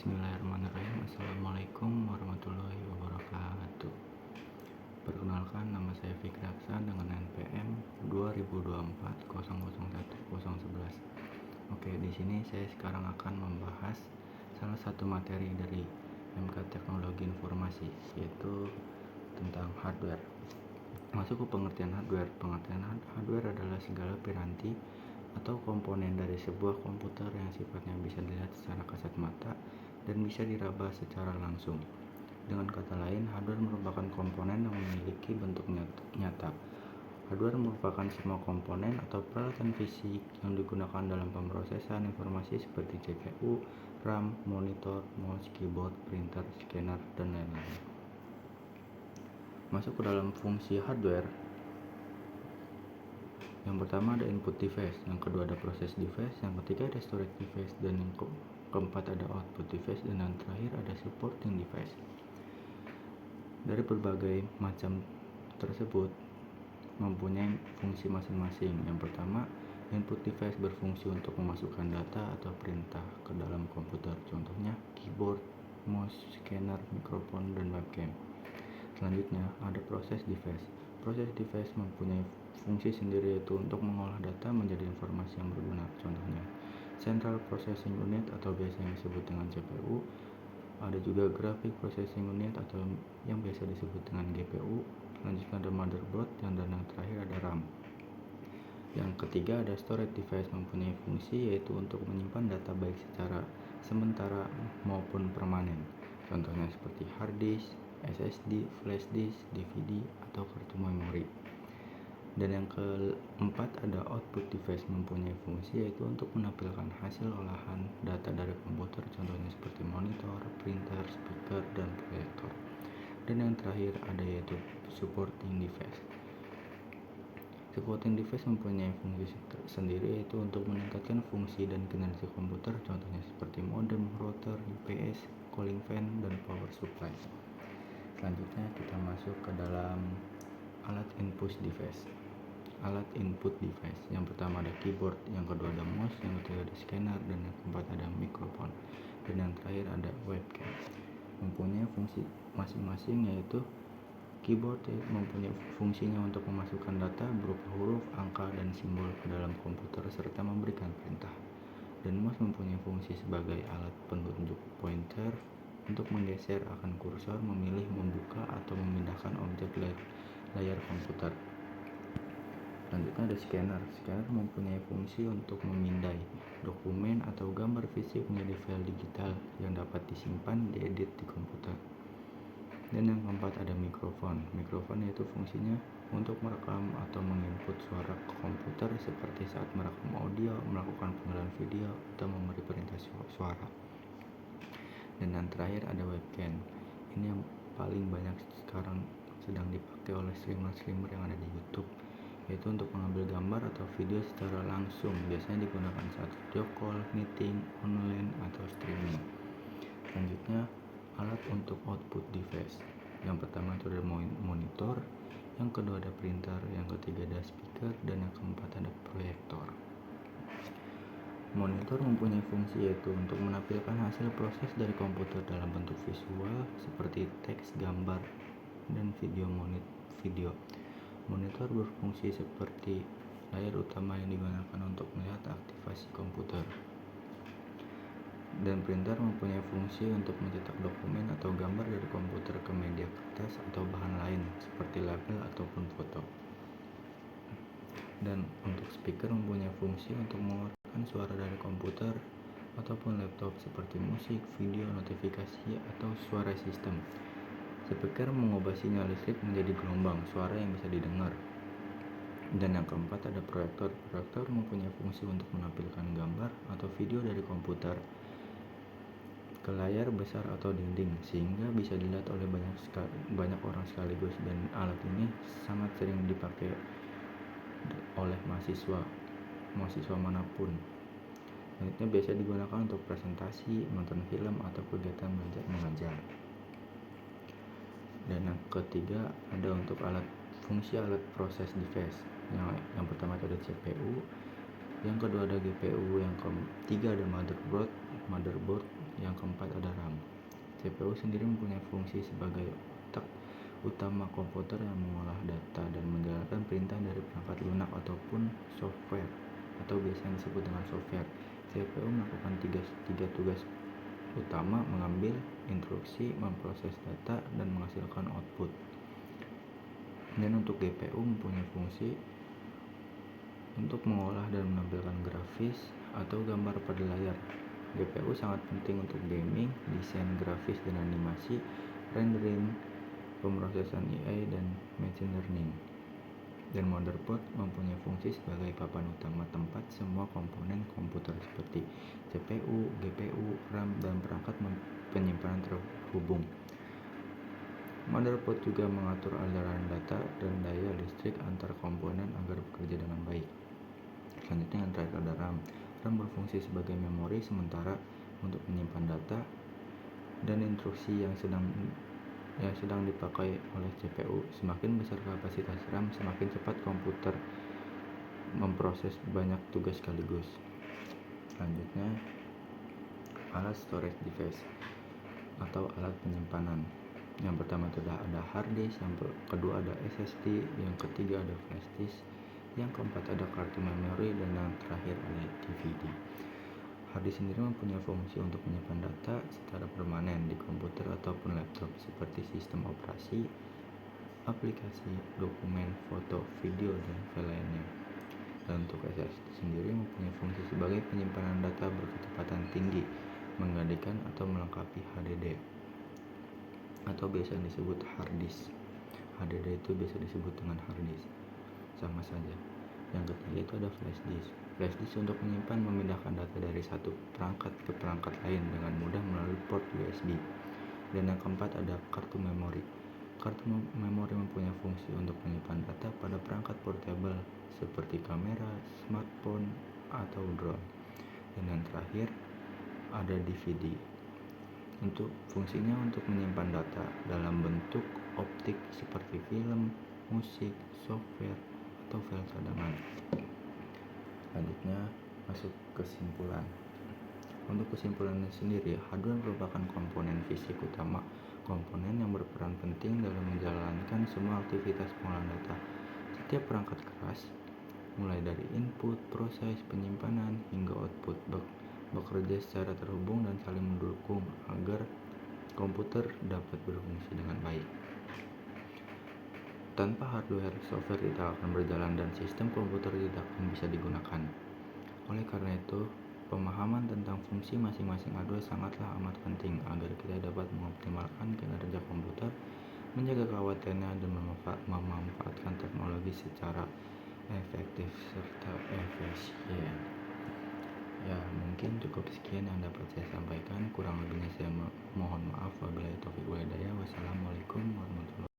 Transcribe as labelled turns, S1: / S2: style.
S1: Bismillahirrahmanirrahim. Assalamualaikum warahmatullahi wabarakatuh. Perkenalkan, nama saya Fikri Aksan dengan NPM 2024001011. Oke, di sini saya sekarang akan membahas salah satu materi dari MK Teknologi Informasi, yaitu tentang hardware. Masuk ke pengertian hardware. Pengertian hardware adalah segala piranti atau komponen dari sebuah komputer yang sifatnya bisa dilihat secara kasat mata dan bisa diraba secara langsung. Dengan kata lain, hardware merupakan komponen yang memiliki bentuk nyata. Hardware merupakan semua komponen atau peralatan fisik yang digunakan dalam pemrosesan informasi seperti CPU, RAM, monitor, mouse, keyboard, printer, scanner, dan lain-lain. Masuk ke dalam fungsi hardware. Yang pertama ada input device, yang kedua ada process device, yang ketiga ada storage device, dan yang keempat ada output device, dan yang terakhir ada supporting device. Dari berbagai macam tersebut mempunyai fungsi masing-masing. Yang pertama, input device berfungsi untuk memasukkan data atau perintah ke dalam komputer, contohnya keyboard, mouse, scanner, mikrofon, dan webcam. Selanjutnya ada process device. Process device mempunyai fungsi sendiri, yaitu untuk mengolah data menjadi informasi yang berguna, contohnya Central Processing Unit atau biasa yang disebut dengan CPU. Ada juga Graphic Processing Unit atau yang biasa disebut dengan GPU. Selanjutnya ada motherboard, dan yang terakhir ada RAM. Yang ketiga ada storage device, mempunyai fungsi yaitu untuk menyimpan data baik secara sementara maupun permanen, contohnya seperti hard disk, SSD, flash disk, DVD, atau kartu memori. Dan yang keempat ada output device, mempunyai fungsi yaitu untuk menampilkan hasil olahan data dari komputer, contohnya seperti monitor, printer, speaker, dan proyektor. Dan yang terakhir ada yaitu supporting device. Supporting device mempunyai fungsi sendiri, yaitu untuk meningkatkan fungsi dan kinerja komputer, contohnya seperti modem, router, UPS, cooling fan, dan power supply. Selanjutnya kita masuk ke dalam alat input device. Alat input device, yang pertama ada keyboard, yang kedua ada mouse, yang ketiga ada scanner, dan yang keempat ada mikrofon, dan yang terakhir ada webcam. Mempunyai fungsi masing-masing, yaitu keyboard mempunyai fungsinya untuk memasukkan data berupa huruf, angka, dan simbol ke dalam komputer serta memberikan perintah. Dan mouse mempunyai fungsi sebagai alat penunjuk pointer untuk menggeser akan kursor, memilih, membuka, atau memindahkan objek layar komputer. Selanjutnya ada scanner. Scanner mempunyai fungsi untuk memindai dokumen atau gambar fisik menjadi file digital yang dapat disimpan, diedit di komputer. Dan yang keempat ada mikrofon. Mikrofon yaitu fungsinya untuk merekam atau menginput suara ke komputer seperti saat merekam audio, melakukan pengalihan video, atau memberi perintah suara. Dan yang terakhir ada webcam. Ini yang paling banyak sekarang sedang dipakai oleh streamer yang ada di YouTube, yaitu untuk mengambil gambar atau video secara langsung. Biasanya digunakan saat video call, meeting, online, atau streaming. Selanjutnya alat untuk output device. Yang pertama itu ada monitor, yang kedua ada printer, yang ketiga ada speaker, dan yang keempat ada proyektor. Monitor mempunyai fungsi yaitu untuk menampilkan hasil proses dari komputer dalam bentuk visual seperti teks, gambar, dan video. Monitor berfungsi seperti layar utama yang digunakan untuk melihat aktivasi komputer. Dan printer mempunyai fungsi untuk mencetak dokumen atau gambar dari komputer ke media kertas atau bahan lain seperti label ataupun foto. Dan untuk speaker mempunyai fungsi untuk mengeluarkan suara dari komputer ataupun laptop seperti musik, video, notifikasi, atau suara sistem. Speaker mengubah sinyal listrik menjadi gelombang suara yang bisa didengar. Dan yang keempat ada proyektor. Proyektor mempunyai fungsi untuk menampilkan gambar atau video dari komputer ke layar besar atau dinding sehingga bisa dilihat oleh banyak orang sekaligus. Dan alat ini sangat sering dipakai oleh mahasiswa manapun. Selanjutnya biasa digunakan untuk presentasi, nonton film, atau kegiatan belajar mengajar. Dan yang ketiga ada untuk fungsi alat proses device. Yang pertama ada CPU, yang kedua ada GPU, yang ketiga ada motherboard, Yang keempat ada RAM. CPU sendiri mempunyai fungsi sebagai otak utama komputer yang mengolah data dan menjalankan perintah dari perangkat lunak ataupun software, atau biasa disebut dengan software. CPU melakukan tiga tugas utama: mengambil instruksi, memproses data, dan menghasilkan output. Dan untuk GPU mempunyai fungsi untuk mengolah dan menampilkan grafis atau gambar pada layar. GPU sangat penting untuk gaming, desain grafis dan animasi, rendering, pemrosesan AI, dan machine learning. Dan motherboard mempunyai fungsi sebagai papan utama tempat semua komponen komputer seperti CPU, GPU, RAM, dan perangkat penyimpanan terhubung. Motherboard juga mengatur aliran data dan daya listrik antar komponen agar bekerja dengan baik. Selanjutnya yang terakhir ada RAM. RAM berfungsi sebagai memori sementara untuk menyimpan data dan instruksi yang sedang dipakai oleh CPU. Semakin besar kapasitas RAM, semakin cepat komputer memproses banyak tugas sekaligus. Selanjutnya, alat storage device atau alat penyimpanan. Yang pertama itu ada hard disk, yang kedua ada SSD, yang ketiga ada flash disk, yang keempat ada kartu memori, dan yang terakhir ada DVD. Hard disk sendiri mempunyai fungsi untuk menyimpan data secara permanen di komputer ataupun laptop seperti sistem operasi, aplikasi, dokumen, foto, video, dan file lainnya. Dan untuk SSD sendiri mempunyai fungsi sebagai penyimpanan data berkecepatan tinggi, menggantikan atau melengkapi HDD atau biasa disebut hard disk. HDD itu biasa disebut dengan hard disk, sama saja. Yang ketiga itu ada flash disk. Flash disk untuk menyimpan memindahkan data dari satu perangkat ke perangkat lain dengan mudah melalui port USB. Dan yang keempat ada kartu memori. Kartu memori mempunyai fungsi untuk menyimpan data pada perangkat portable seperti kamera, smartphone, atau drone. Dan yang terakhir ada DVD. Untuk fungsinya untuk menyimpan data dalam bentuk optik seperti film, musik, software, atau file cadangan. Selanjutnya masuk kesimpulan. Untuk kesimpulannya sendiri, hardware merupakan komponen fisik utama, komponen yang berperan penting dalam menjalankan semua aktivitas pengolahan data. Setiap perangkat keras, mulai dari input, proses, penyimpanan, hingga output, bekerja secara terhubung dan saling mendukung agar komputer dapat berfungsi dengan baik. Tanpa hardware, software tidak akan berjalan dan sistem komputer tidak akan bisa digunakan. Oleh karena itu, pemahaman tentang fungsi masing-masing hardware sangatlah amat penting agar kita dapat mengoptimalkan kinerja komputer, menjaga keawatannya, dan memanfaatkan teknologi secara efektif serta efisien. Ya, mungkin cukup sekian yang dapat saya sampaikan. Kurang lebihnya saya mohon maaf. Wabillahi taufiq wal hidayah. Wassalamualaikum warahmatullahi wabarakatuh.